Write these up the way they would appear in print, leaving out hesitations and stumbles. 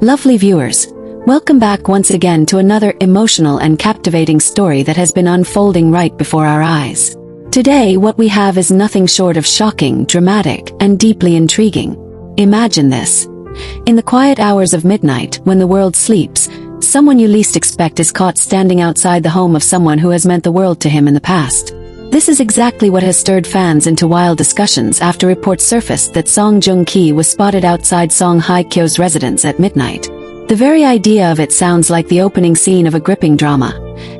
Lovely viewers, welcome back once again to another emotional and captivating story that has been unfolding right before our eyes. Today what we have is nothing short of shocking, dramatic, and deeply intriguing. Imagine this. In the quiet hours of midnight, when the world sleeps, someone you least expect is caught standing outside the home of someone who has meant the world to him in the past. This is exactly what has stirred fans into wild discussions after reports surfaced that Joong was spotted outside Hye Kyo's residence at midnight. The very idea of it sounds like the opening scene of a gripping drama.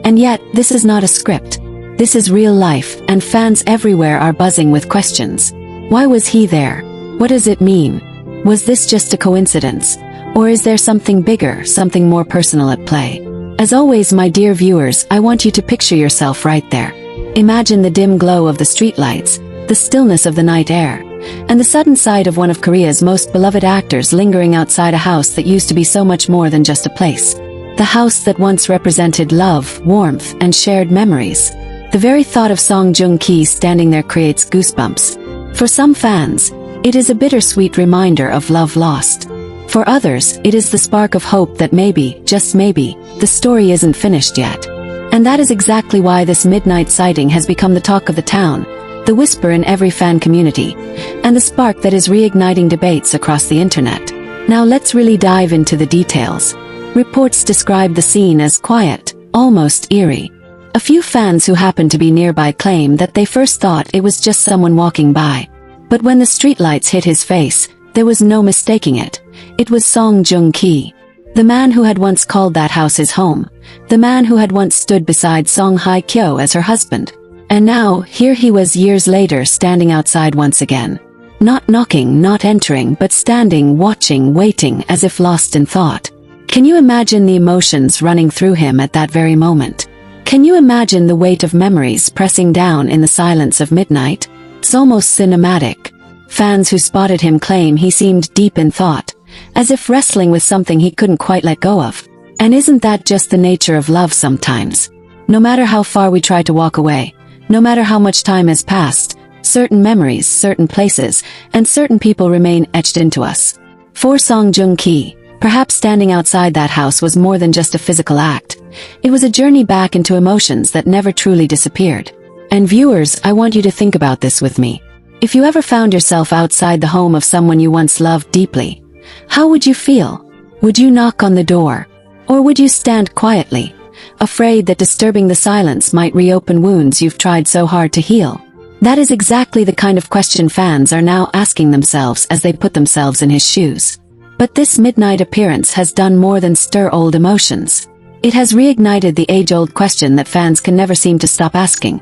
And yet, this is not a script. This is real life, and fans everywhere are buzzing with questions. Why was he there? What does it mean? Was this just a coincidence? Or is there something bigger, something more personal at play? As always, my dear viewers, I want you to picture yourself right there. Imagine the dim glow of the streetlights, the stillness of the night air, and the sudden sight of one of Korea's most beloved actors lingering outside a house that used to be so much more than just a place. The house that once represented love, warmth, and shared memories. The very thought of Joong standing there creates goosebumps. For some fans, it is a bittersweet reminder of love lost. For others, it is the spark of hope that maybe, just maybe, the story isn't finished yet. And that is exactly why this midnight sighting has become the talk of the town, the whisper in every fan community, and the spark that is reigniting debates across the internet. Now let's really dive into the details. Reports describe the scene as quiet, almost eerie. A few fans who happened to be nearby claim that they first thought it was just someone walking by. But when the streetlights hit his face, there was no mistaking it. It was Joong, the man who had once called that house his home, the man who had once stood beside Hye Kyo as her husband. And now, here he was years later standing outside once again. Not knocking, not entering, but standing, watching, waiting, as if lost in thought. Can you imagine the emotions running through him at that very moment? Can you imagine the weight of memories pressing down in the silence of midnight? It's almost cinematic. Fans who spotted him claim he seemed deep in thought, as if wrestling with something he couldn't quite let go of. And isn't that just the nature of love sometimes? No matter how far we try to walk away, no matter how much time has passed, certain memories, certain places, and certain people remain etched into us. For Joong, perhaps standing outside that house was more than just a physical act. It was a journey back into emotions that never truly disappeared. And viewers, I want you to think about this with me. If you ever found yourself outside the home of someone you once loved deeply, how would you feel? Would you knock on the door? Or would you stand quietly, afraid that disturbing the silence might reopen wounds you've tried so hard to heal? That is exactly the kind of question fans are now asking themselves as they put themselves in his shoes. But this midnight appearance has done more than stir old emotions. It has reignited the age-old question that fans can never seem to stop asking.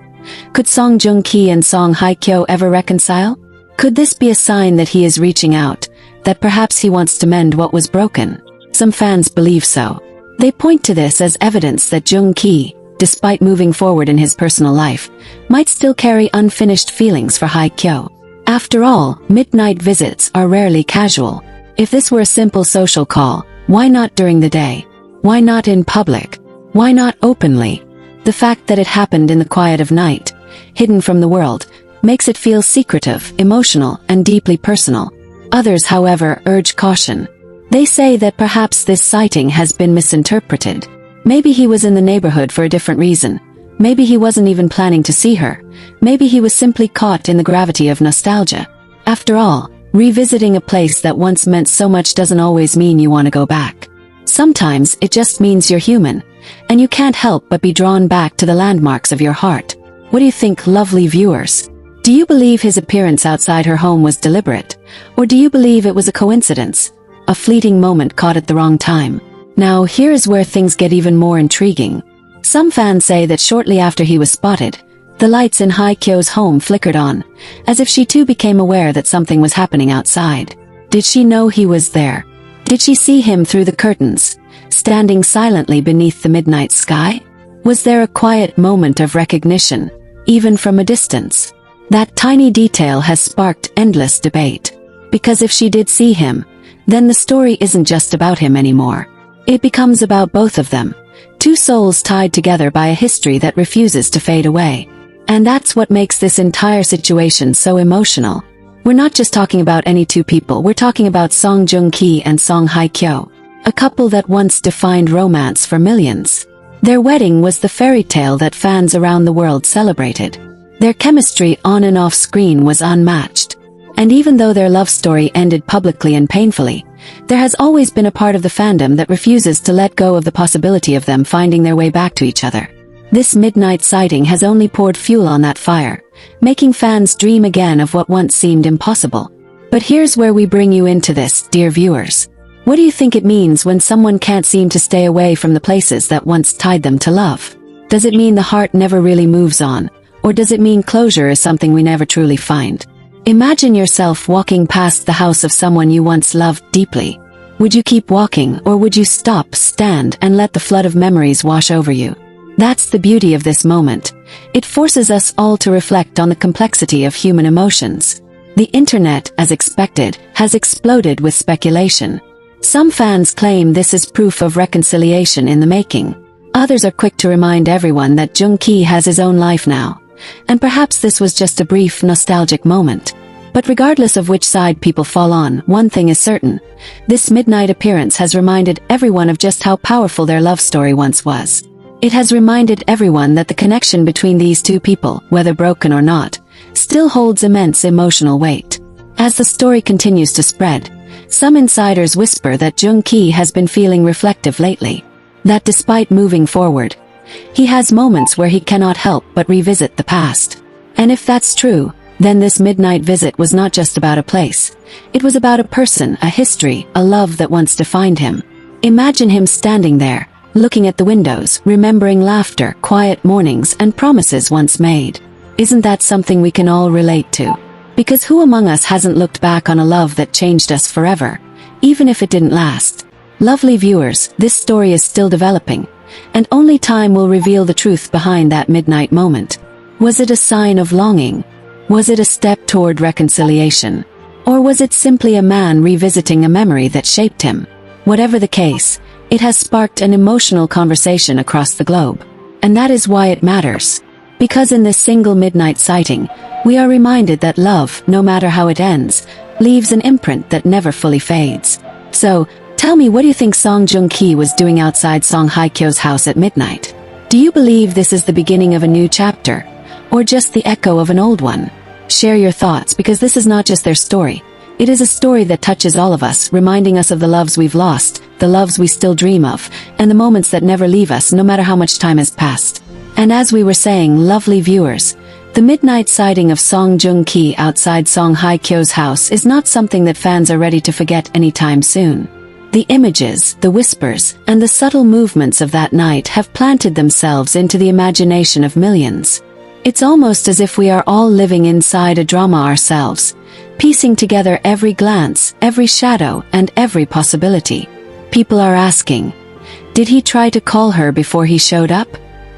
Could Joong and Hye Kyo ever reconcile? Could this be a sign that he is reaching out, that perhaps he wants to mend what was broken? Some fans believe so. They point to this as evidence that Joong, despite moving forward in his personal life, might still carry unfinished feelings for Hye Kyo. After all, midnight visits are rarely casual. If this were a simple social call, why not during the day? Why not in public? Why not openly? The fact that it happened in the quiet of night, hidden from the world, makes it feel secretive, emotional, and deeply personal. Others, however, urge caution. They say that perhaps this sighting has been misinterpreted. Maybe he was in the neighborhood for a different reason. Maybe he wasn't even planning to see her. Maybe he was simply caught in the gravity of nostalgia. After all, revisiting a place that once meant so much doesn't always mean you want to go back. Sometimes it just means you're human, and you can't help but be drawn back to the landmarks of your heart. What do you think, lovely viewers? Do you believe his appearance outside her home was deliberate? Or do you believe it was a coincidence? A fleeting moment caught at the wrong time? Now, here is where things get even more intriguing. Some fans say that shortly after he was spotted, the lights in Hye Kyo's home flickered on, as if she too became aware that something was happening outside. Did she know he was there? Did she see him through the curtains, standing silently beneath the midnight sky? Was there a quiet moment of recognition, even from a distance? That tiny detail has sparked endless debate. Because if she did see him, then the story isn't just about him anymore. It becomes about both of them, two souls tied together by a history that refuses to fade away. And that's what makes this entire situation so emotional. We're not just talking about any two people, we're talking about Song Joong-ki and Song Hye Kyo, a couple that once defined romance for millions. Their wedding was the fairy tale that fans around the world celebrated. Their chemistry on and off screen was unmatched. And even though their love story ended publicly and painfully, there has always been a part of the fandom that refuses to let go of the possibility of them finding their way back to each other. This midnight sighting has only poured fuel on that fire, making fans dream again of what once seemed impossible. But here's where we bring you into this, dear viewers. What do you think it means when someone can't seem to stay away from the places that once tied them to love? Does it mean the heart never really moves on? Or does it mean closure is something we never truly find? Imagine yourself walking past the house of someone you once loved deeply. Would you keep walking, or would you stop, stand, and let the flood of memories wash over you? That's the beauty of this moment. It forces us all to reflect on the complexity of human emotions. The internet, as expected, has exploded with speculation. Some fans claim this is proof of reconciliation in the making. Others are quick to remind everyone that Joong-ki has his own life now. And perhaps this was just a brief, nostalgic moment. But regardless of which side people fall on, one thing is certain. This midnight appearance has reminded everyone of just how powerful their love story once was. It has reminded everyone that the connection between these two people, whether broken or not, still holds immense emotional weight. As the story continues to spread, some insiders whisper that Joong-ki has been feeling reflective lately. That despite moving forward, he has moments where he cannot help but revisit the past. And if that's true, then this midnight visit was not just about a place. It was about a person, a history, a love that once defined him. Imagine him standing there, looking at the windows, remembering laughter, quiet mornings, and promises once made. Isn't that something we can all relate to? Because who among us hasn't looked back on a love that changed us forever, even if it didn't last? Lovely viewers, this story is still developing, and only time will reveal the truth behind that midnight moment. Was it a sign of longing? Was it a step toward reconciliation? Or was it simply a man revisiting a memory that shaped him? Whatever the case, it has sparked an emotional conversation across the globe. And that is why it matters. Because in this single midnight sighting, we are reminded that love, no matter how it ends, leaves an imprint that never fully fades. So, tell me, what do you think Song Joong-ki was doing outside Song Hye Kyo's house at midnight? Do you believe this is the beginning of a new chapter? Or just the echo of an old one? Share your thoughts, because this is not just their story. It is a story that touches all of us, reminding us of the loves we've lost, the loves we still dream of, and the moments that never leave us no matter how much time has passed. And as we were saying, lovely viewers, the midnight sighting of Song Joong-ki outside Song Hye Kyo's house is not something that fans are ready to forget anytime soon. The images, the whispers, and the subtle movements of that night have planted themselves into the imagination of millions. It's almost as if we are all living inside a drama ourselves, piecing together every glance, every shadow, and every possibility. People are asking, did he try to call her before he showed up?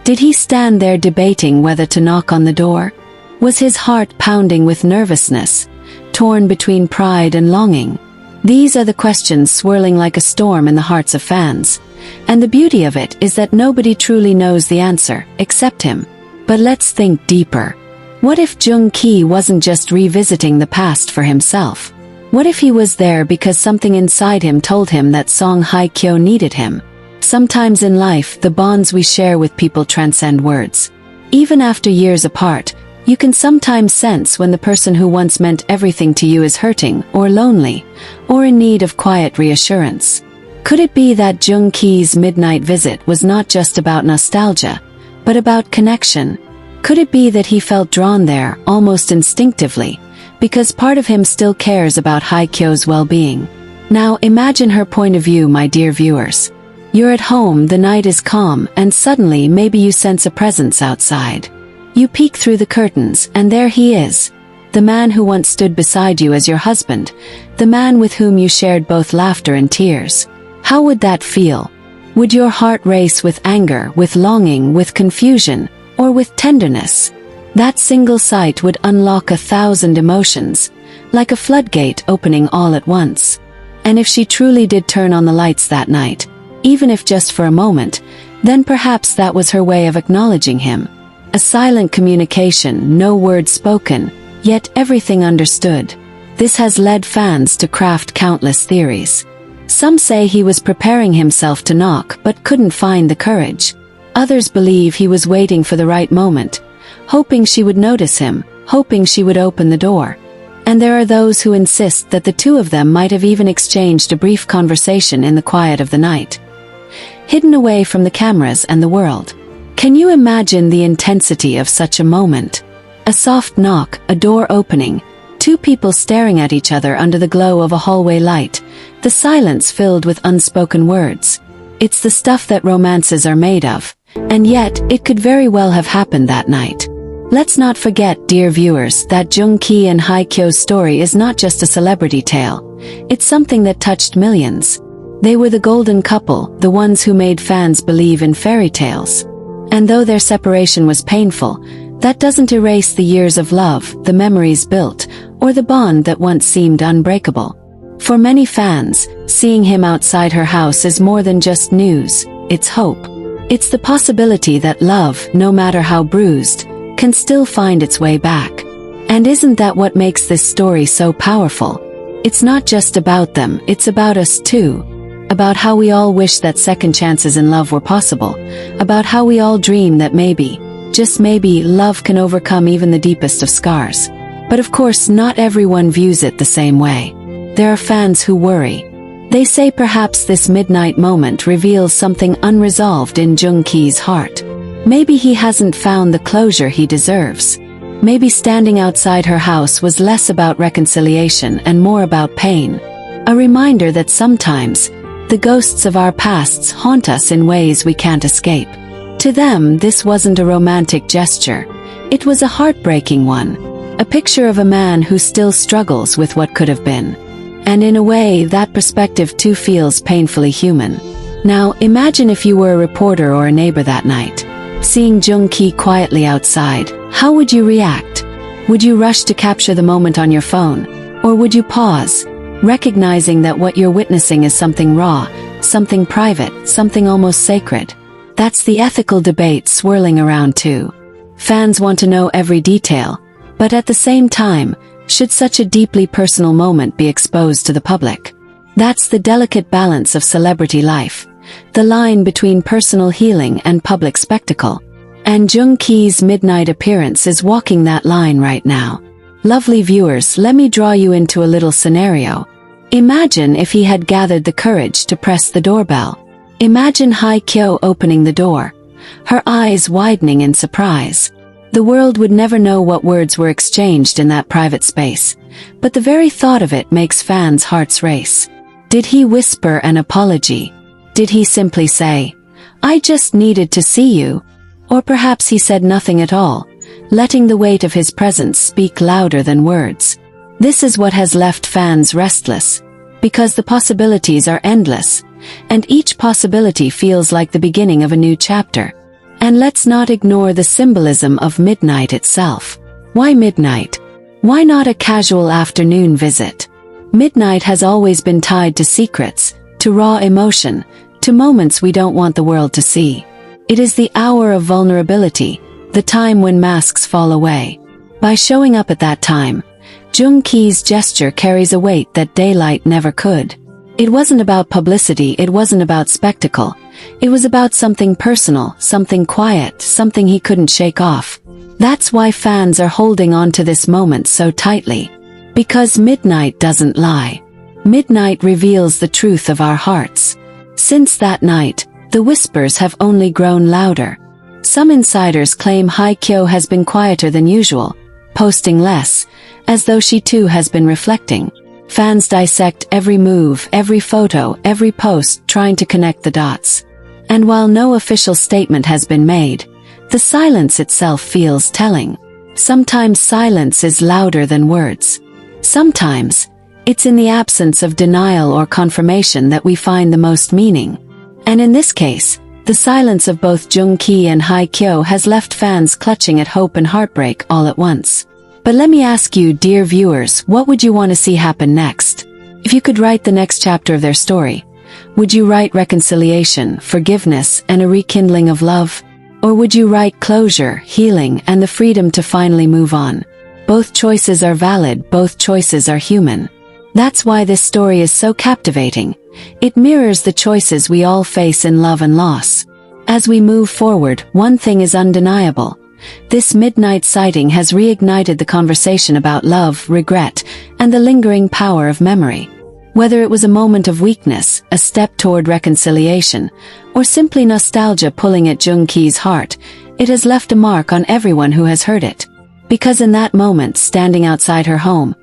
Did he stand there debating whether to knock on the door? Was his heart pounding with nervousness, torn between pride and longing? These are the questions swirling like a storm in the hearts of fans. And the beauty of it is that nobody truly knows the answer, except him. But let's think deeper. What if Joong-ki wasn't just revisiting the past for himself? What if he was there because something inside him told him that Song Hye Kyo needed him? Sometimes in life, the bonds we share with people transcend words. Even after years apart, you can sometimes sense when the person who once meant everything to you is hurting, or lonely, or in need of quiet reassurance. Could it be that Joong-ki's midnight visit was not just about nostalgia, but about connection? Could it be that he felt drawn there, almost instinctively, because part of him still cares about Hye Kyo's well-being? Now imagine her point of view, my dear viewers. You're at home, the night is calm, and suddenly maybe you sense a presence outside. You peek through the curtains, and there he is. The man who once stood beside you as your husband, the man with whom you shared both laughter and tears. How would that feel? Would your heart race with anger, with longing, with confusion, or with tenderness? That single sight would unlock 1,000 emotions, like a floodgate opening all at once. And if she truly did turn on the lights that night, even if just for a moment, then perhaps that was her way of acknowledging him. A silent communication, no word spoken, yet everything understood. This has led fans to craft countless theories. Some say he was preparing himself to knock but couldn't find the courage. Others believe he was waiting for the right moment, hoping she would notice him, hoping she would open the door. And there are those who insist that the two of them might have even exchanged a brief conversation in the quiet of the night, hidden away from the cameras and the world. Can you imagine the intensity of such a moment? A soft knock, a door opening, two people staring at each other under the glow of a hallway light, the silence filled with unspoken words. It's the stuff that romances are made of, and yet it could very well have happened that night. Let's not forget, dear viewers, that Joong and Hye Kyo's story is not just a celebrity tale. It's something that touched millions. They were the golden couple, the ones who made fans believe in fairy tales. And though their separation was painful, that doesn't erase the years of love, the memories built, or the bond that once seemed unbreakable. For many fans, seeing him outside her house is more than just news, it's hope. It's the possibility that love, no matter how bruised, can still find its way back. And isn't that what makes this story so powerful? It's not just about them, it's about us too. About how we all wish that second chances in love were possible. About how we all dream that maybe, just maybe, love can overcome even the deepest of scars. But of course, not everyone views it the same way. There are fans who worry. They say perhaps this midnight moment reveals something unresolved in Joong-ki's heart. Maybe he hasn't found the closure he deserves. Maybe standing outside her house was less about reconciliation and more about pain. A reminder that sometimes, the ghosts of our pasts haunt us in ways we can't escape. To them, this wasn't a romantic gesture. It was a heartbreaking one. A picture of a man who still struggles with what could have been. And in a way, that perspective too feels painfully human. Now, imagine if you were a reporter or a neighbor that night. Seeing Joong-ki quietly outside, how would you react? Would you rush to capture the moment on your phone? Or would you pause, recognizing that what you're witnessing is something raw, something private, something almost sacred? That's the ethical debate swirling around too. Fans want to know every detail, but at the same time, should such a deeply personal moment be exposed to the public? That's the delicate balance of celebrity life, the line between personal healing and public spectacle. And Joong-ki's midnight appearance is walking that line right now. Lovely viewers, let me draw you into a little scenario. Imagine if he had gathered the courage to press the doorbell. Imagine Hye Kyo opening the door, her eyes widening in surprise. The world would never know what words were exchanged in that private space, but the very thought of it makes fans' hearts race. Did he whisper an apology? Did he simply say, "I just needed to see you"? Or perhaps he said nothing at all, letting the weight of his presence speak louder than words. This is what has left fans restless, because the possibilities are endless, and each possibility feels like the beginning of a new chapter. And let's not ignore the symbolism of midnight itself. Why midnight? Why not a casual afternoon visit? Midnight has always been tied to secrets, to raw emotion, to moments we don't want the world to see. It is the hour of vulnerability, the time when masks fall away. By showing up at that time, Joong-ki's gesture carries a weight that daylight never could. It wasn't about publicity, it wasn't about spectacle. It was about something personal, something quiet, something he couldn't shake off. That's why fans are holding on to this moment so tightly. Because midnight doesn't lie. Midnight reveals the truth of our hearts. Since that night, the whispers have only grown louder. Some insiders claim Hye Kyo has been quieter than usual, posting less, as though she too has been reflecting. Fans dissect every move, every photo, every post, trying to connect the dots. And while no official statement has been made, the silence itself feels telling. Sometimes silence is louder than words. Sometimes, it's in the absence of denial or confirmation that we find the most meaning. And in this case, the silence of both Joong-ki and Hye Kyo has left fans clutching at hope and heartbreak all at once. But let me ask you, dear viewers, what would you want to see happen next? If you could write the next chapter of their story, would you write reconciliation, forgiveness, and a rekindling of love? Or would you write closure, healing, and the freedom to finally move on? Both choices are valid, both choices are human. That's why this story is so captivating. It mirrors the choices we all face in love and loss. As we move forward, one thing is undeniable. This midnight sighting has reignited the conversation about love, regret, and the lingering power of memory. Whether it was a moment of weakness, a step toward reconciliation, or simply nostalgia pulling at Joong Ki's heart, it has left a mark on everyone who has heard it. Because in that moment, standing outside her home,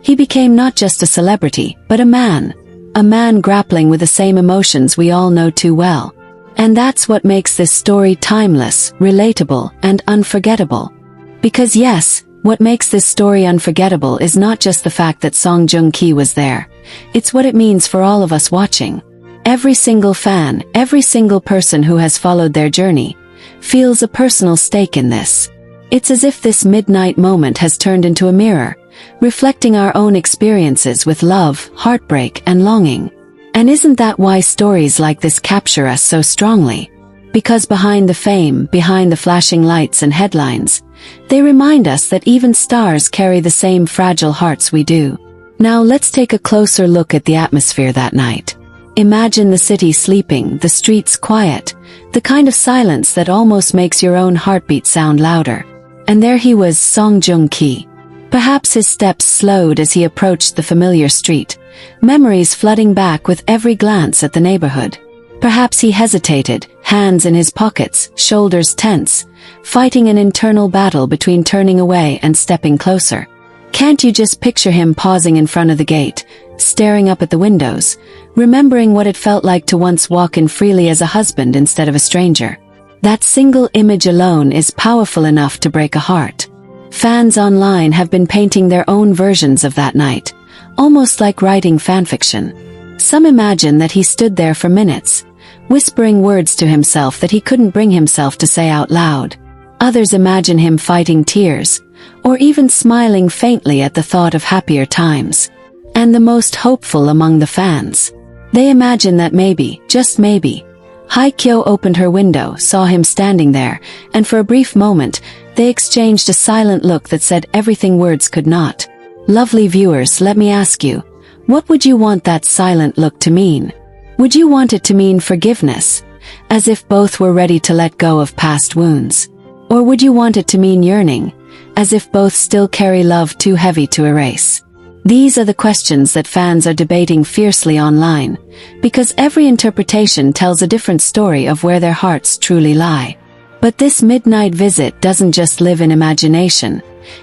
he became not just a celebrity, but a man grappling with the same emotions we all know too well. And that's what makes this story timeless, relatable, and unforgettable. Because yes, what makes this story unforgettable is not just the fact that Song Joong Ki was there. It's what it means for all of us watching. Every single fan, every single person who has followed their journey, feels a personal stake in this. It's as if this midnight moment has turned into a mirror, reflecting our own experiences with love, heartbreak, and longing. And isn't that why stories like this capture us so strongly? Because behind the fame, behind the flashing lights and headlines, they remind us that even stars carry the same fragile hearts we do. Now let's take a closer look at the atmosphere that night. Imagine the city sleeping, the streets quiet, the kind of silence that almost makes your own heartbeat sound louder. And there he was, Song Joong Ki. Perhaps his steps slowed as he approached the familiar street, memories flooding back with every glance at the neighborhood. Perhaps he hesitated, hands in his pockets, shoulders tense, fighting an internal battle between turning away and stepping closer. Can't you just picture him pausing in front of the gate, staring up at the windows, remembering what it felt like to once walk in freely as a husband instead of a stranger? That single image alone is powerful enough to break a heart. Fans online have been painting their own versions of that night, almost like writing fanfiction. Some imagine that he stood there for minutes, whispering words to himself that he couldn't bring himself to say out loud. Others imagine him fighting tears, or even smiling faintly at the thought of happier times. And the most hopeful among the fans, they imagine that maybe, just maybe, Hye Kyo opened her window, saw him standing there, and for a brief moment, they exchanged a silent look that said everything words could not. Lovely viewers, let me ask you, what would you want that silent look to mean? Would you want it to mean forgiveness, as if both were ready to let go of past wounds? Or would you want it to mean yearning, as if both still carry love too heavy to erase? These are the questions that fans are debating fiercely online, because every interpretation tells a different story of where their hearts truly lie. But this midnight visit doesn't just live in imagination,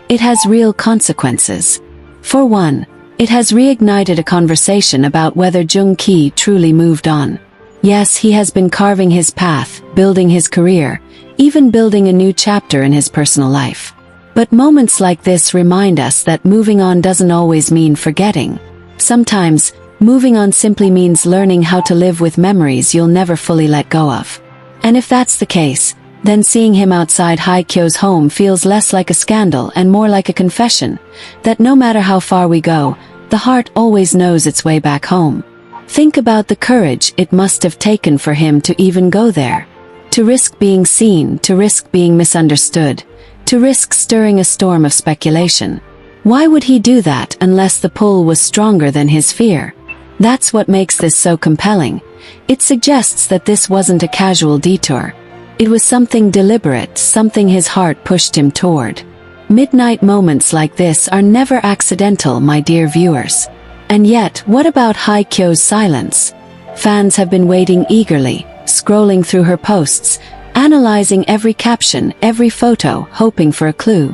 it has real consequences. For one, it has reignited a conversation about whether Joong Ki truly moved on. Yes, he has been carving his path, building his career, even building a new chapter in his personal life. But moments like this remind us that moving on doesn't always mean forgetting. Sometimes, moving on simply means learning how to live with memories you'll never fully let go of. And if that's the case, then seeing him outside Hye Kyo's home feels less like a scandal and more like a confession, that no matter how far we go, the heart always knows its way back home. Think about the courage it must have taken for him to even go there. To risk being seen, to risk being misunderstood, to risk stirring a storm of speculation. Why would he do that unless the pull was stronger than his fear? That's what makes this so compelling. It suggests that this wasn't a casual detour. It was something deliberate, something his heart pushed him toward. Midnight moments like this are never accidental, my dear viewers. And yet, what about Hye Kyo's silence? Fans have been waiting eagerly, scrolling through her posts, analyzing every caption, every photo, hoping for a clue.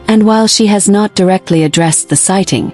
And while she has not directly addressed the sighting,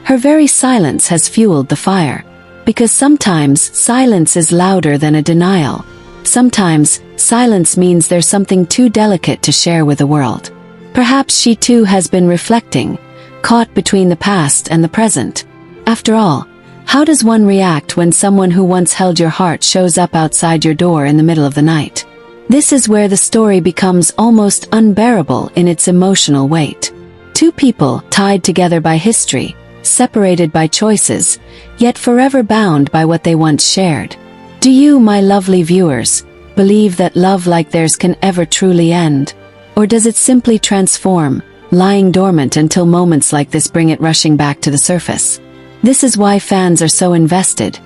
her very silence has fueled the fire. Because sometimes silence is louder than a denial. Sometimes silence means there's something too delicate to share with the world. Perhaps she too has been reflecting, caught between the past and the present. After all, how does one react when someone who once held your heart shows up outside your door in the middle of the night? This is where the story becomes almost unbearable in its emotional weight. Two people tied together by history, separated by choices, yet forever bound by what they once shared. Do you, my lovely viewers, believe that love like theirs can ever truly end? Or does it simply transform, lying dormant until moments like this bring it rushing back to the surface? This is why fans are so invested.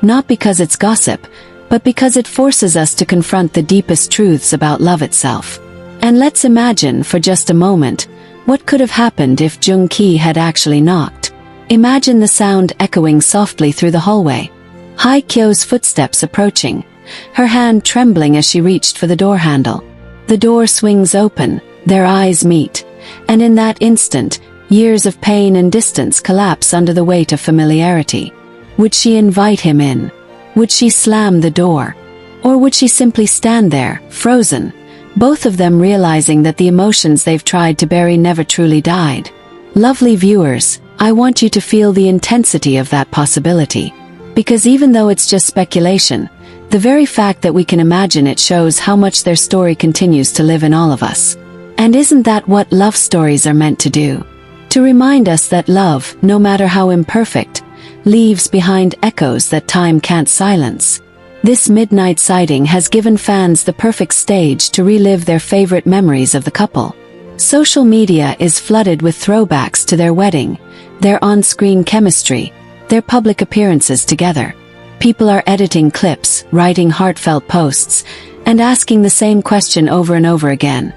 Not because it's gossip, but because it forces us to confront the deepest truths about love itself. And let's imagine for just a moment, what could have happened if Joong had actually knocked? Imagine the sound echoing softly through the hallway. Hye Kyo's footsteps approaching, her hand trembling as she reached for the door handle. The door swings open, their eyes meet, and in that instant, years of pain and distance collapse under the weight of familiarity. Would she invite him in? Would she slam the door? Or would she simply stand there, frozen, both of them realizing that the emotions they've tried to bury never truly died? Lovely viewers, I want you to feel the intensity of that possibility. Because even though it's just speculation, the very fact that we can imagine it shows how much their story continues to live in all of us. And isn't that what love stories are meant to do? To remind us that love, no matter how imperfect, leaves behind echoes that time can't silence. This midnight sighting has given fans the perfect stage to relive their favorite memories of the couple. Social media is flooded with throwbacks to their wedding, their on-screen chemistry, their public appearances together. People are editing clips, writing heartfelt posts, and asking the same question over and over again.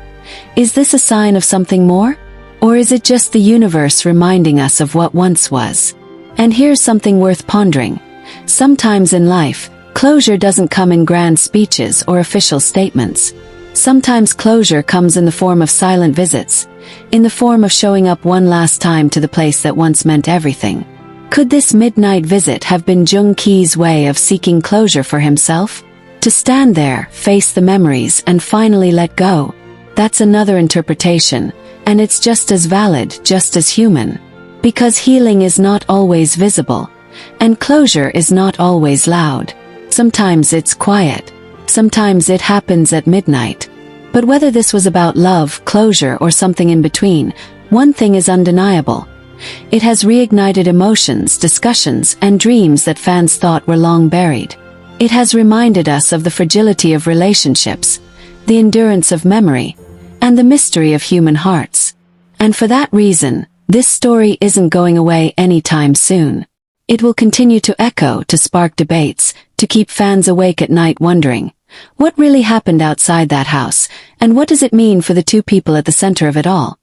Is this a sign of something more? Or is it just the universe reminding us of what once was? And here's something worth pondering. Sometimes in life, closure doesn't come in grand speeches or official statements. Sometimes closure comes in the form of silent visits, in the form of showing up one last time to the place that once meant everything. Could this midnight visit have been Joong's way of seeking closure for himself? To stand there, face the memories, and finally let go? That's another interpretation, and it's just as valid, just as human. Because healing is not always visible, and closure is not always loud. Sometimes it's quiet. Sometimes it happens at midnight. But whether this was about love, closure, or something in between, one thing is undeniable. It has reignited emotions, discussions, and dreams that fans thought were long buried. It has reminded us of the fragility of relationships, the endurance of memory, and the mystery of human hearts. And for that reason, this story isn't going away anytime soon. It will continue to echo, to spark debates, to keep fans awake at night wondering, what really happened outside that house, and what does it mean for the two people at the center of it all?